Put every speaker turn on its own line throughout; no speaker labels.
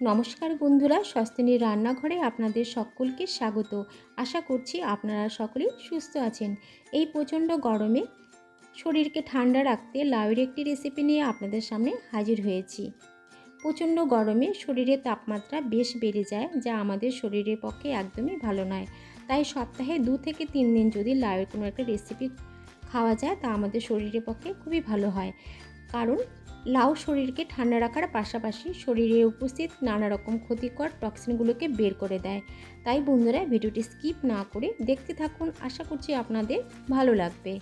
নমস্কার বন্ধুরা, স্বস্তিনীর রান্নাঘরে আপনাদের সকলকে স্বাগত। আশা করছি আপনারা সকলেই সুস্থ আছেন। এই প্রচণ্ড গরমে শরীরকে ঠান্ডা রাখতে লাউয়ের একটি রেসিপি নিয়ে আপনাদের সামনে হাজির হয়েছি। প্রচণ্ড গরমে শরীরের তাপমাত্রা বেশ বেড়ে যায়, যা আমাদের শরীরের পক্ষে একদমই ভালো নয়। তাই সপ্তাহে 2 থেকে 3 দিন যদি লাউয়ের কোনো একটা রেসিপি খাওয়া যায় তা আমাদের শরীরের পক্ষে খুবই ভালো হয়। কারণ লাউ শরীরকে ঠান্ডা রাখার পাশাপাশি শরীরে উপস্থিত নানা রকম ক্ষতিকর টক্সিনগুলোকে বের করে দেয়। তাই বন্ধুরা, ভিডিওটি স্কিপ না করে দেখতে থাকুন। আশা করছি আপনাদের ভালো লাগবে।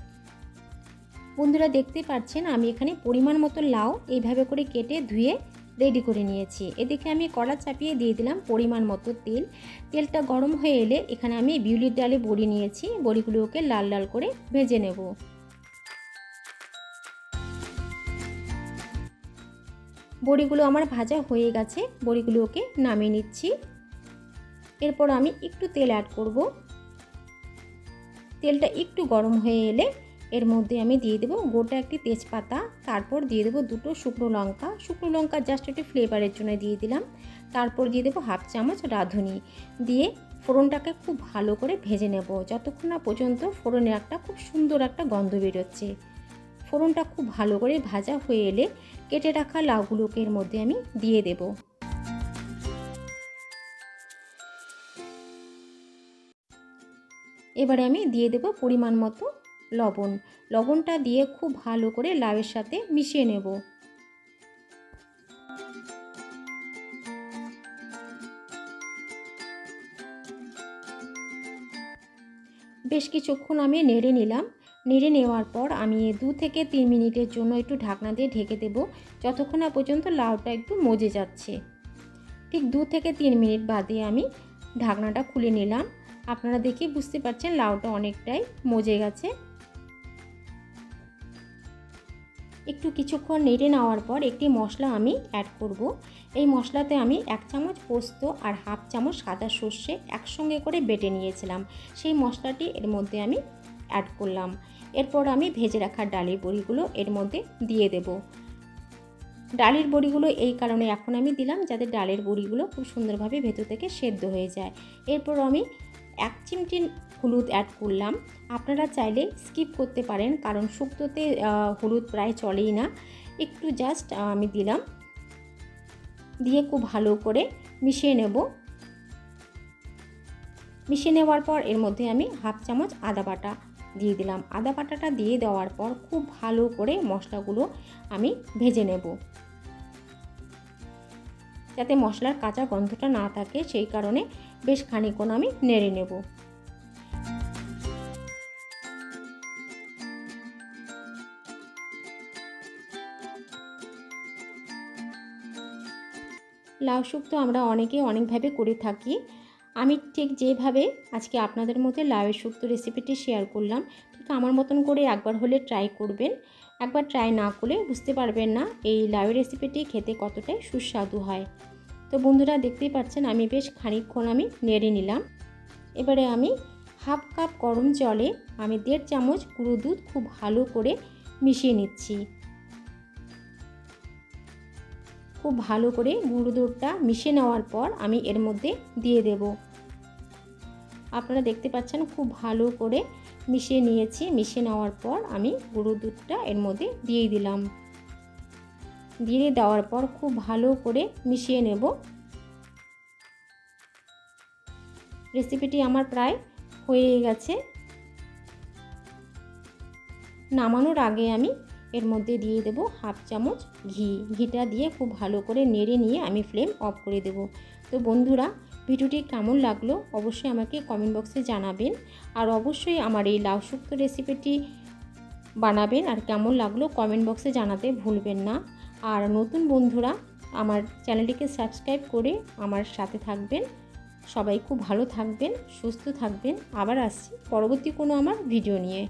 বন্ধুরা, দেখতে পাচ্ছেন আমি এখানে পরিমাণ মতো লাউ এইভাবে করে কেটে ধুয়ে রেডি করে নিয়েছি। এদিকে আমি কড়া চাপিয়ে দিয়ে দিলাম পরিমাণ মতো তেল। তেলটা গরম হয়ে এলে এখানে আমি বিউলির ডালে বড়ি নিয়েছি। বড়িগুলোকে লাল লাল করে ভেজে নেব। বড়িগুলো আমার ভাজা হয়ে গেছে, বড়িগুলোকে নামিয়ে নিচ্ছি। এরপর আমি একটু তেল অ্যাড করব। তেলটা একটু গরম হয়ে এলে এর মধ্যে আমি দিয়ে দেব গোটা একটি তেজপাতা, তারপর দিয়ে দেব 2টো শুকনো লঙ্কা। শুকনো লঙ্কা জাস্ট একটু ফ্লেভারের জন্য দিয়ে দিলাম। তারপর দিয়ে দেব হাফ চামচ রাঁধুনি, দিয়ে ফোড়নটাকে খুব ভালো করে ভেজে নেব যতক্ষণ না পর্যন্ত ফোড়নে একটা খুব সুন্দর একটা গন্ধ বেরোচ্ছে। ফোড়নটা খুব ভালো করে ভাজা হয়ে এলে কেটে রাখা লাউগুলোকে এর মধ্যে আমি দিয়ে দেব। এবারে আমি দিয়ে দেব পরিমাণ মতো লবণ। লবণটা দিয়ে খুব ভালো করে লাউয়ের সাথে মিশিয়ে নেব। বেশ কিছুক্ষণ আমি নেড়ে নিলাম। নেড়ে নেওয়ার পর আমি 2 থেকে 3 মিনিটের জন্য একটু ঢাকনা দিয়ে ঢেকে দেব, যতক্ষণ না পর্যন্ত লাউটা একটু মজে যাচ্ছে। ঠিক 2 থেকে 3 মিনিট বাদে আমি ঢাকনাটা খুলে নিলাম। আপনারা দেখে বুঝতে পারছেন লাউটা অনেকটাই মজে গেছে। একটু কিছুক্ষণ নেড়ে নেওয়ার পর একটি মশলা আমি অ্যাড করব। এই মশলাতে আমি 1 চামচ পোস্ত আর হাফ চামচ সাদা সর্ষে একসঙ্গে করে বেটে নিয়েছিলাম। সেই মশলাটি এর মধ্যে আমি অ্যাড করলাম। এরপর আমি ভেজে রাখা ডালের বড়িগুলো এর মধ্যে দিয়ে দেব। ডালের বড়িগুলো এই কারণে এখন আমি দিলাম যাতে ডালের বড়িগুলো খুব সুন্দরভাবে ভেতর থেকে সেদ্ধ হয়ে যায়। এরপর আমি 1 চিমটি হলুদ অ্যাড করলাম। আপনারা চাইলে স্কিপ করতে পারেন, কারণ শুক্তোতে হলুদ প্রায় চলেই না। একটু জাস্ট আমি দিলাম, দিয়ে খুব ভালো করে মিশিয়ে নেব। মিশিয়ে নেওয়ার পর এর মধ্যে আমি হাফ চামচ আদা বাটা দিয়ে দিলাম। আদা বাটাটা দিয়ে দেওয়ার পর খুব ভালো করে মশলাগুলো আমি ভেজে নেব, যাতে মশলার কাঁচা গন্ধটা না থাকে। সেই কারণে বেশ খানিকক্ষণ আমি নেড়ে নেব। লাউ শুক্তো আমরা অনেকভাবে করে থাকি। আমি ঠিক যেভাবে আজকে আপনাদের মধ্যে লাউয়ের শুক্তো রেসিপিটি শেয়ার করলাম, ঠিক আমার মতন করে একবার হলে ট্রাই করবেন। একবার ট্রাই না করলে বুঝতে পারবেন না এই লাউয়ের রেসিপিটি খেতে কতটাই সুস্বাদু হয়। তো বন্ধুরা, দেখতেই পাচ্ছেন আমি বেশ খানিকক্ষণ আমি নেড়ে নিলাম। এবারে আমি হাফ কাপ গরম জলে আমি 1.5 চামচ গুঁড়ো দুধ খুব ভালো করে মিশিয়ে নিচ্ছি। খুব ভালো করে গুঁড়ো দুধটা মিশিয়ে নেওয়ার পর আমি এর মধ্যে দিয়ে দেব। আপনারা দেখতে পাচ্ছেন খুব ভালো করে মিশিয়ে নিয়েছি। মিশিয়ে নেওয়ার পর আমি গুঁড়ো দুধটা এর মধ্যে দিয়ে দিলাম। দিয়ে দেওয়ার পর খুব ভালো করে মিশিয়ে নেব। রেসিপিটি আমার প্রায় হয়ে গেছে। নামানোর আগে আমি এর মধ্যে দিয়ে দেব হাফ চামচ ঘি। ঘিটা দিয়ে খুব ভালো করে নেড়ে নিয়ে আমি ফ্লেম অফ করে দেব। তো বন্ধুরা, ভিডিওটি কেমন লাগলো অবশ্যই আমাকে কমেন্ট বক্সে জানাবেন। আর অবশ্যই আমার এই লাউ শুক্তো রেসিপিটি বানাবেন আর কেমন লাগলো কমেন্ট বক্সে জানাতে ভুলবেন না। আর নতুন বন্ধুরা আমার চ্যানেলটিকে সাবস্ক্রাইব করে আমার সাথে থাকবেন। সবাই খুব ভালো থাকবেন, সুস্থ থাকবেন। আবার আসছি পরবর্তী কোনো আমার ভিডিও নিয়ে।